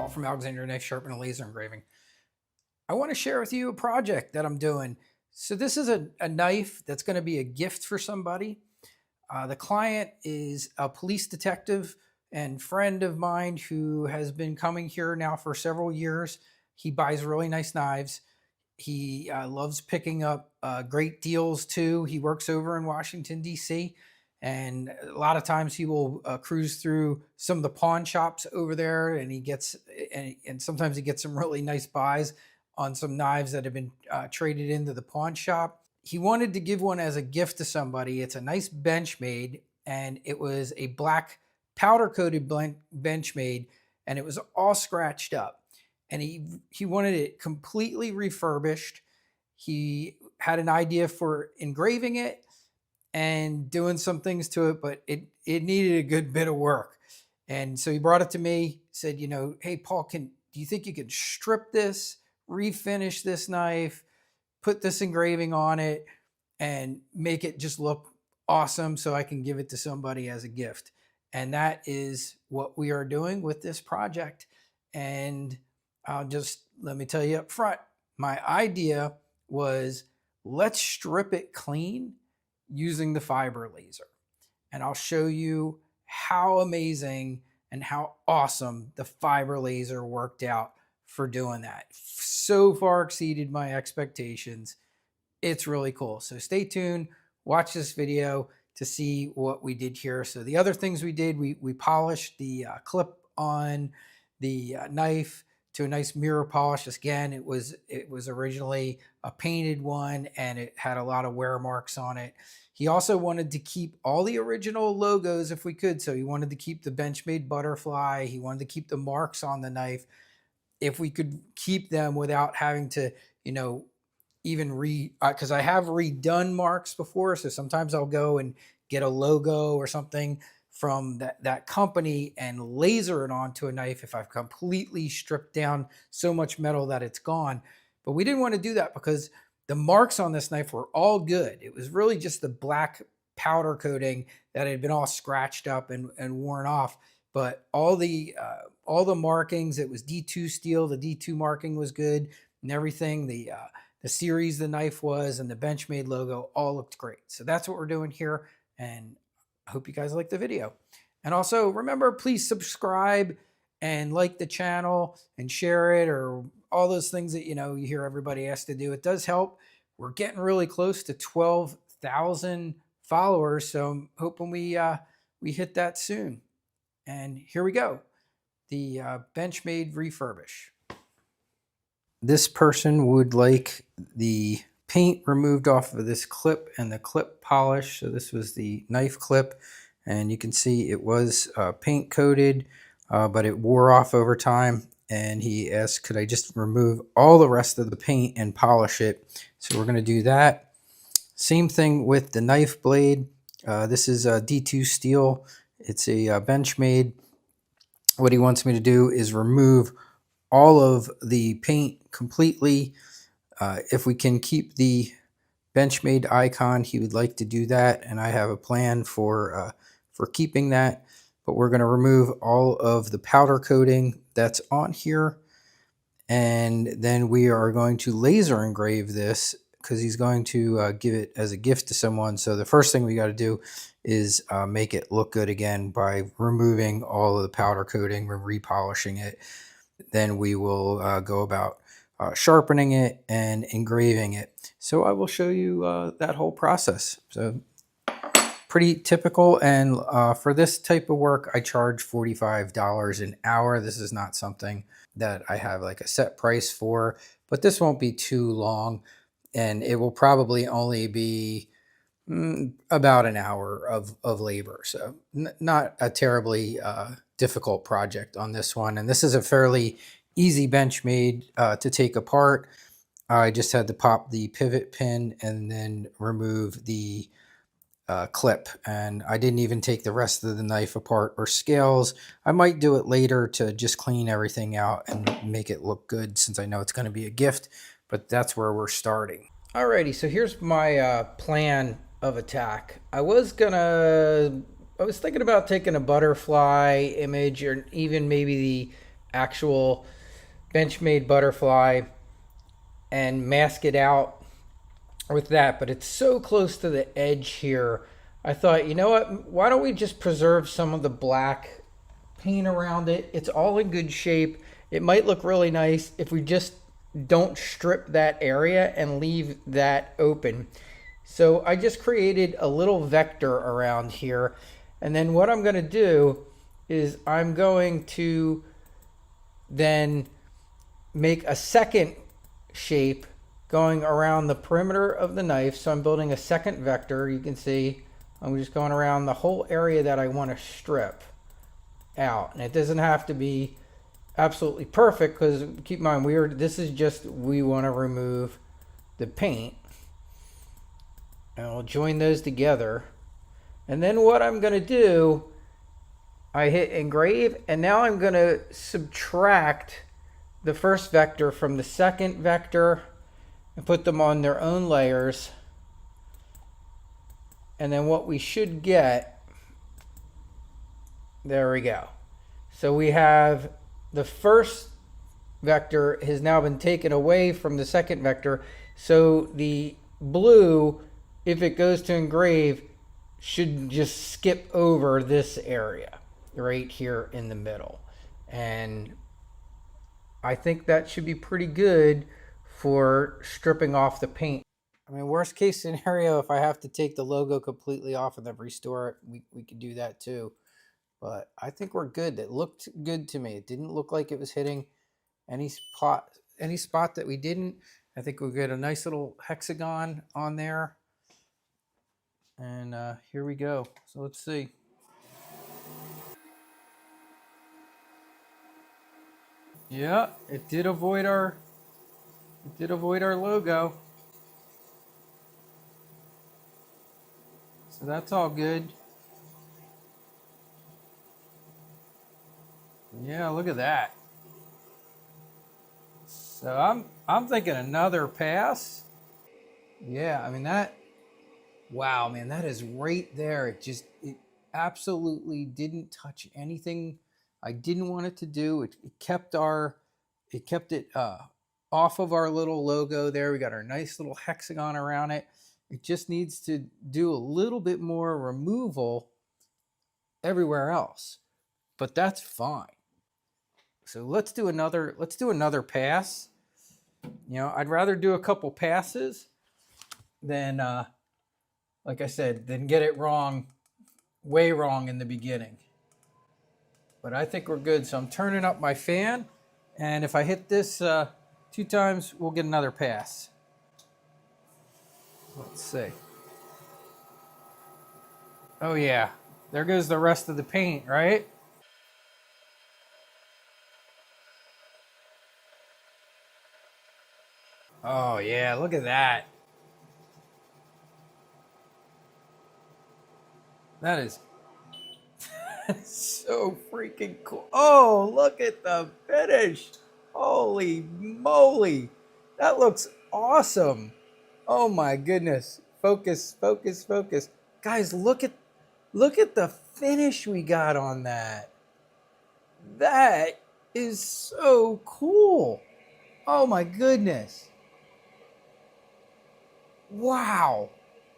Paul from Alexander Knife Sharpening and Laser Engraving. I want to share with you a project that I'm doing. So this is a knife that's going to be a gift for somebody. The client is a police detective and friend of mine who has been coming here now for several years. He buys really nice knives. He loves picking up great deals too. He works over in Washington, D.C., and a lot of times he will cruise through some of the pawn shops over there, and he gets and sometimes he gets some really nice buys on some knives that have been traded into the pawn shop. He wanted to give one as a gift to somebody. It's a nice Benchmade, and it was a black powder coated Benchmade, and it was all scratched up. And he wanted it completely refurbished. He had an idea for engraving it and doing some things to it, but it needed a good bit of work. And so he brought it to me, said, hey, Paul, do you think you could strip this, refinish this knife, put this engraving on it, and make it just look awesome so I can give it to somebody as a gift? And that is what we are doing with this project. And let me tell you up front, my idea was, let's strip it clean using the fiber laser. And I'll show you how amazing and how awesome the fiber laser worked out for doing that. So far exceeded my expectations. It's really cool. So stay tuned, watch this video to see what we did here. So the other things we did, we polished the clip on the knife to a nice mirror polish. Again, it was originally a painted one, and it had a lot of wear marks on it. He also wanted to keep all the original logos if we could. So he wanted to keep the Benchmade butterfly. He wanted to keep the marks on the knife if we could keep them without having to, even because I have redone marks before. So sometimes I'll go and get a logo or something from that company and laser it onto a knife if I've completely stripped down so much metal that it's gone. But we didn't want to do that because the marks on this knife were all good. It was really just the black powder coating that had been all scratched up and worn off. But all the markings, it was D2 steel. The D2 marking was good and everything. The series the knife was and the Benchmade logo all looked great. So that's what we're doing here. And I hope you guys like the video. And also remember, please subscribe and like the channel and share it, or all those things that, you hear everybody has to do. It does help. We're getting really close to 12,000 followers. So I'm hoping we hit that soon. And here we go. The Benchmade refurbish. This person would like the paint removed off of this clip and the clip polish. So this was the knife clip, and you can see it was paint coated, but it wore off over time. And he asked, could I just remove all the rest of the paint and polish it? So we're going to do that. Same thing with the knife blade. This is a D2 steel. It's a Benchmade. What he wants me to do is remove all of the paint completely. If we can keep the Benchmade icon, he would like to do that, and I have a plan for keeping that. But we're going to remove all of the powder coating that's on here, and then we are going to laser engrave this because he's going to give it as a gift to someone. So the first thing we got to do is make it look good again by removing all of the powder coating and repolishing it. Then we will go about sharpening it and engraving it. So I will show you that whole process. So pretty typical, and for this type of work I charge $45 an hour. This is not something that I have like a set price for, but this won't be too long, and it will probably only be about an hour of labor. So not a terribly difficult project on this one. And this is a fairly easy Benchmade to take apart. I just had to pop the pivot pin and then remove the clip, and I didn't even take the rest of the knife apart or scales. I might do it later to just clean everything out and make it look good, since I know it's going to be a gift, but that's where we're starting. Alrighty, so here's my plan of attack. I was thinking about taking a butterfly image, or even maybe the actual Benchmade butterfly and mask it out with that, but it's so close to the edge here. I thought, you know what? Why don't we just preserve some of the black paint around it? It's all in good shape. It might look really nice if we just don't strip that area and leave that open. So I just created a little vector around here. And then what I'm going to do is I'm going to then make a second shape going around the perimeter of the knife. So I'm building a second vector. You can see I'm just going around the whole area that I want to strip out. And it doesn't have to be absolutely perfect, because keep in mind, this is just, we want to remove the paint. And I'll join those together. And then what I'm going to do, I hit engrave, and now I'm going to subtract the first vector from the second vector and put them on their own layers. And then what we should get, there we go. So we have the first vector has now been taken away from the second vector. So the blue, if it goes to engrave, should just skip over this area right here in the middle. And I think that should be pretty good for stripping off the paint. I mean, worst case scenario, if I have to take the logo completely off and then restore it, we could do that too. But I think we're good. It looked good to me. It didn't look like it was hitting any spot that we didn't. I think we'll get a nice little hexagon on there. And here we go. So let's see. Yeah, it did avoid our logo. So that's all good. Yeah, look at that. So I'm thinking another pass. Yeah, I mean that, wow, man, that is right there. It absolutely didn't touch anything I didn't want it to do. It kept it off of our little logo there. We got our nice little hexagon around it. It just needs to do a little bit more removal everywhere else, but that's fine. So let's do another pass. You know, I'd rather do a couple passes than, like I said, than get it wrong, way wrong in the beginning. But I think we're good. So I'm turning up my fan, and if I hit this 2 times, we'll get another pass. Let's see. Oh yeah, there goes the rest of the paint, right? Oh yeah, look at that. That is so freaking cool. Oh, look at the finish. Holy moly. That looks awesome. Oh my goodness. Focus, focus, focus. Guys, look at the finish we got on that. That is so cool. Oh my goodness. Wow.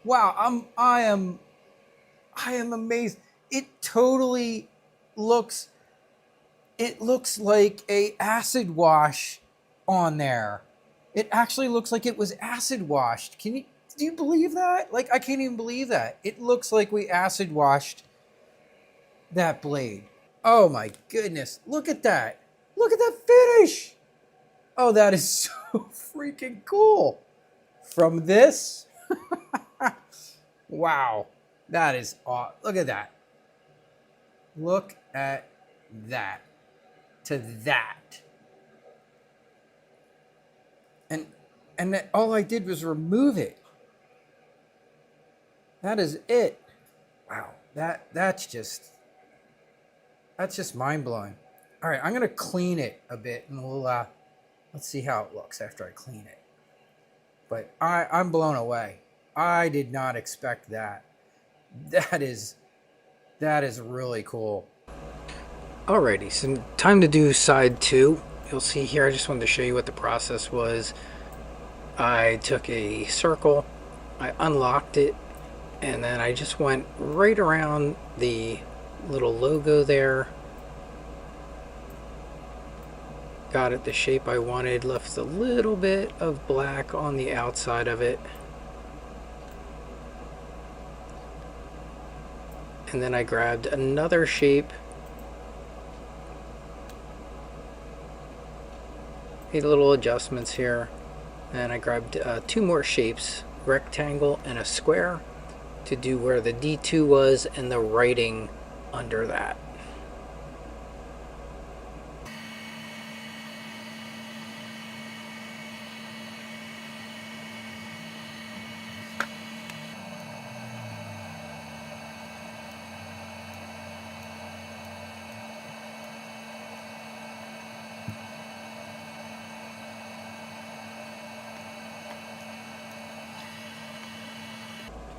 Wow, I am amazed. It totally looks, it looks like a acid wash on there. It actually looks like it was acid washed. Do you believe that? Like, I can't even believe that. It looks like we acid washed that blade. Oh my goodness. Look at that. Look at that finish. Oh, that is so freaking cool. From this, wow. That is awesome. Look at that. Look at that. To that. And that, all I did was remove it. That is it. Wow. That's just mind-blowing. All right, I'm going to clean it a bit, and let's see how it looks after I clean it. But I'm blown away. I did not expect that. That is really cool. Alrighty, so time to do side 2. You'll see here, I just wanted to show you what the process was. I took a circle, I unlocked it, and then I just went right around the little logo there. Got it the shape I wanted, left a little bit of black on the outside of it. And then I grabbed another shape, made little adjustments here, and I grabbed 2 more shapes, rectangle and a square, to do where the D2 was and the writing under that.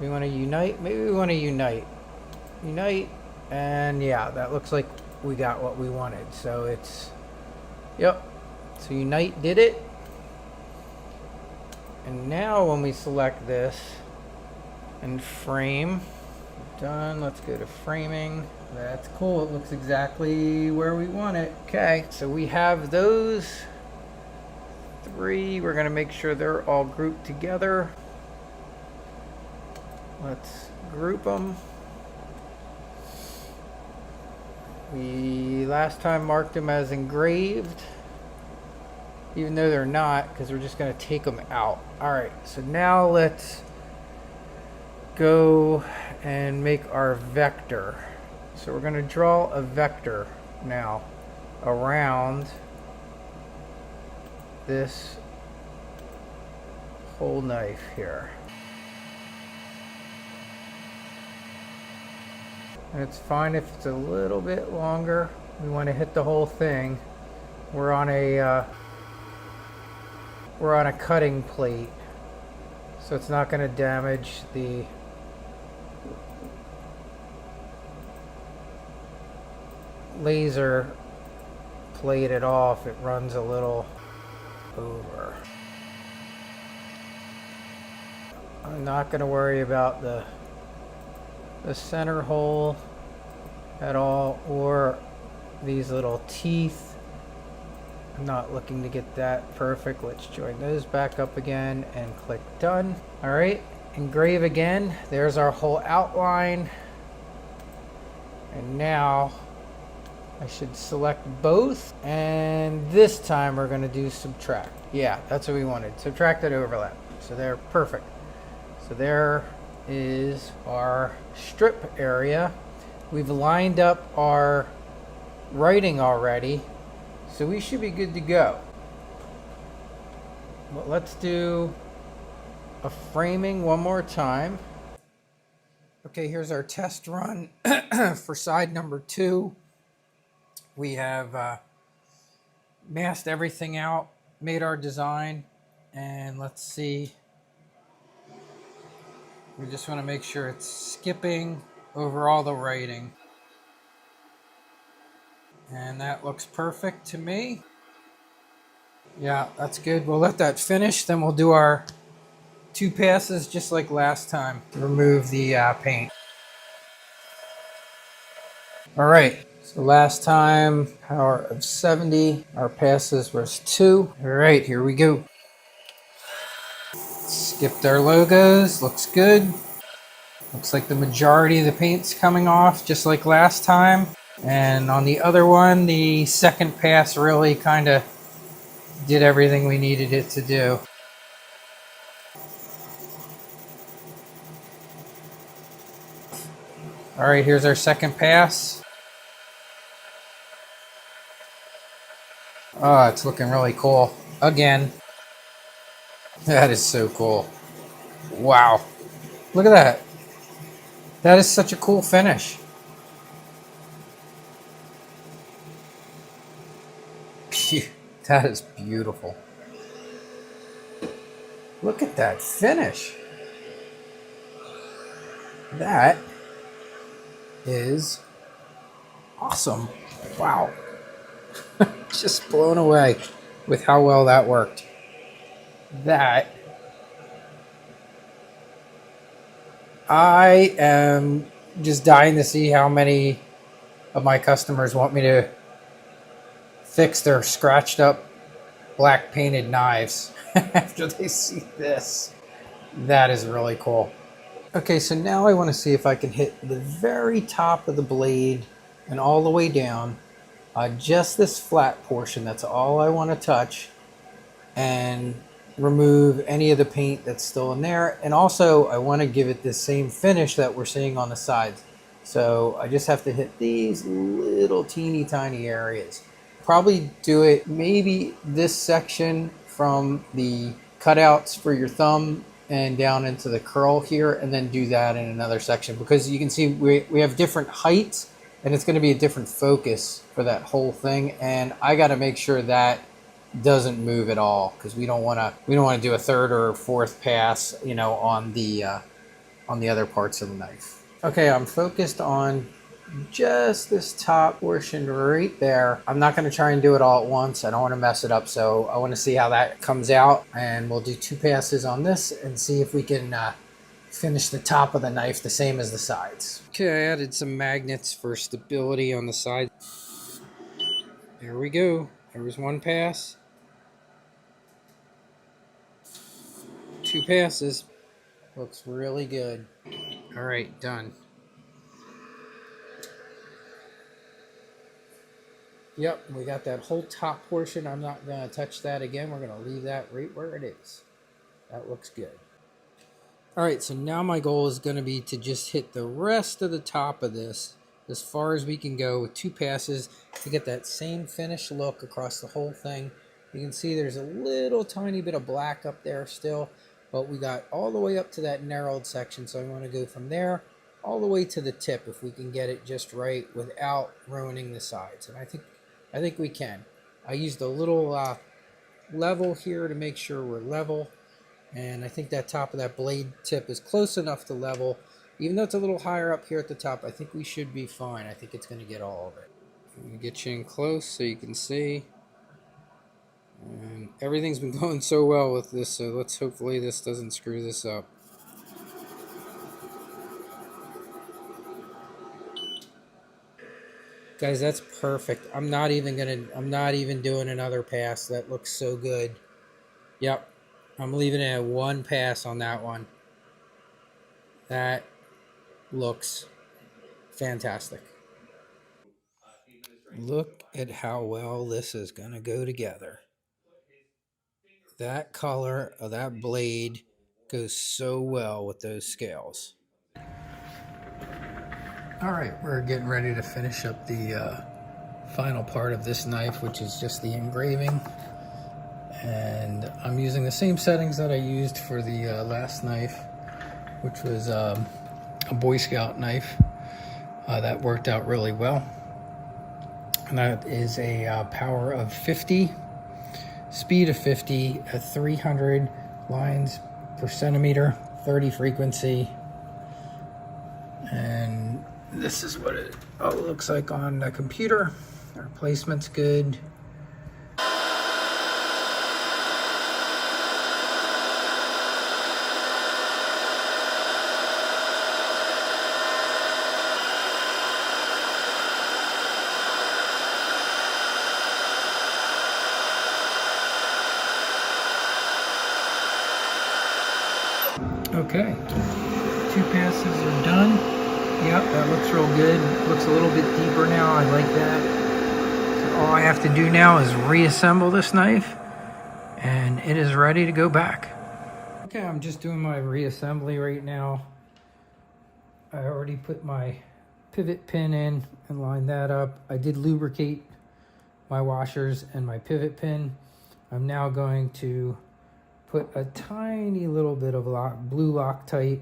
We want to unite? Maybe we want to unite. Unite, and yeah, that looks like we got what we wanted. So it's, yep. So unite did it. And now when we select this and frame, done, let's go to framing. That's cool, it looks exactly where we want it. Okay, so we have those 3. We're gonna make sure they're all grouped together. Let's group them. We last time marked them as engraved, even though they're not, because we're just going to take them out. All right, so now let's go and make our vector. So we're going to draw a vector now around this whole knife here. And it's fine if it's a little bit longer. We want to hit the whole thing. We're on a cutting plate, so it's not going to damage the laser plate at all if it runs a little over. I'm not going to worry about the center hole at all, or these little teeth. I'm not looking to get that perfect. Let's join those back up again and click done. All right, engrave again. There's our whole outline. And now I should select both, and this time we're going to do subtract. Yeah, that's what we wanted. Subtract that overlap. So they're perfect. So there is our strip area. We've lined up our writing already, so we should be good to go. But let's do a framing one more time. Okay, here's our test run for side number 2. We have masked everything out, made our design, and let's see. We just want to make sure it's skipping over all the writing. And that looks perfect to me. Yeah, that's good. We'll let that finish, then we'll do our 2 passes just like last time. Remove the paint. All right, so last time, power of 70. Our passes was 2. All right, here we go. Skipped our logos, looks good. Looks like the majority of the paint's coming off, just like last time. And on the other one, the second pass really kind of did everything we needed it to do. All right, here's our second pass. Oh, it's looking really cool. Again. That is so cool. Wow. Look at that. That is such a cool finish. Phew, that is beautiful. Look at that finish. That is awesome. Wow. Just blown away with how well that worked. That I am just dying to see how many of my customers want me to fix their scratched up black painted knives after they see this. That is really cool. Okay, so now I want to see if I can hit the very top of the blade and all the way down. Just this flat portion, that's all I want to touch, and remove any of the paint that's still in there. And also I want to give it the same finish that we're seeing on the sides. So I just have to hit these little teeny tiny areas. Probably do it maybe this section from the cutouts for your thumb and down into the curl here, and then do that in another section, because you can see we have different heights and it's going to be a different focus for that whole thing. And I got to make sure that doesn't move at all, because we don't want to do a third or fourth pass, you know, on the other parts of the knife. Okay, I'm focused on just this top portion right there. I'm not going to try and do it all at once. I don't want to mess it up, so I want to see how that comes out, and we'll do 2 passes on this and see if we can finish the top of the knife the same as the sides. Okay, I added some magnets for stability on the side. There we go. There was 1 pass. 2 passes. Looks really good. All right, done. Yep, we got that whole top portion. I'm not going to touch that again. We're going to leave that right where it is. That looks good. All right, so now my goal is going to be to just hit the rest of the top of this as far as we can go with 2 passes to get that same finished look across the whole thing. You can see there's a little tiny bit of black up there still, but we got all the way up to that narrowed section, so I want to go from there all the way to the tip if we can get it just right without ruining the sides. And I think we can. I used a little level here to make sure we're level. And I think that top of that blade tip is close enough to level. Even though it's a little higher up here at the top, I think we should be fine. I think it's going to get all of it. I'm going to get you in close so you can see. And everything's been going so well with this, so let's hopefully this doesn't screw this up. Guys, that's perfect. I'm not even doing another pass. That looks so good. Yep. I'm leaving it at 1 pass on that one. That looks fantastic. Look at how well this is going to go together. That color of that blade goes so well with those scales. All right, we're getting ready to finish up the final part of this knife, which is just the engraving. And I'm using the same settings that I used for the last knife, which was a Boy Scout knife. That worked out really well. And that is a power of 50, speed of 50, at 300 lines per centimeter, 30 frequency. And this is what it looks like on the computer. Our placement's good. Okay, 2 passes are done. Yep, that looks real good. Looks a little bit deeper now. I like that. So all I have to do now is reassemble this knife, and it is ready to go back. Okay, I'm just doing my reassembly right now. I already put my pivot pin in and lined that up. I did lubricate my washers and my pivot pin. I'm now going to put a tiny little bit of blue Loctite.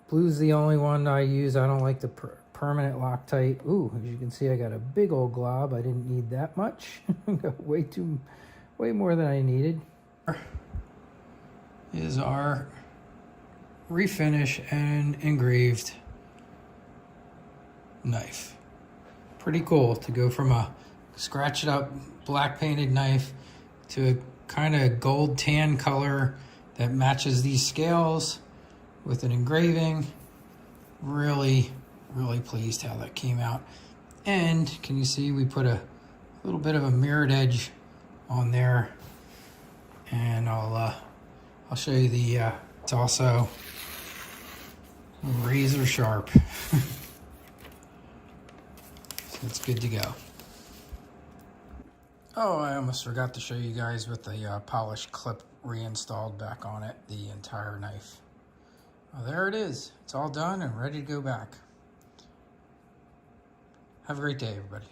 Blue's the only one I use. I don't like the permanent Loctite. Ooh, as you can see, I got a big old glob. I didn't need that much. Got way more than I needed. Is our – refinish and engraved knife. Pretty cool to go from a scratched up black painted knife to a kind of gold tan color that matches these scales with an engraving. Really pleased how that came out. And can you see we put a little bit of a mirrored edge on there, and I'll show you the it's also razor sharp. So it's good to go. Oh, I almost forgot to show you guys with the polished clip reinstalled back on it, the entire knife. Well, there it is. It's all done and ready to go back. Have a great day, everybody.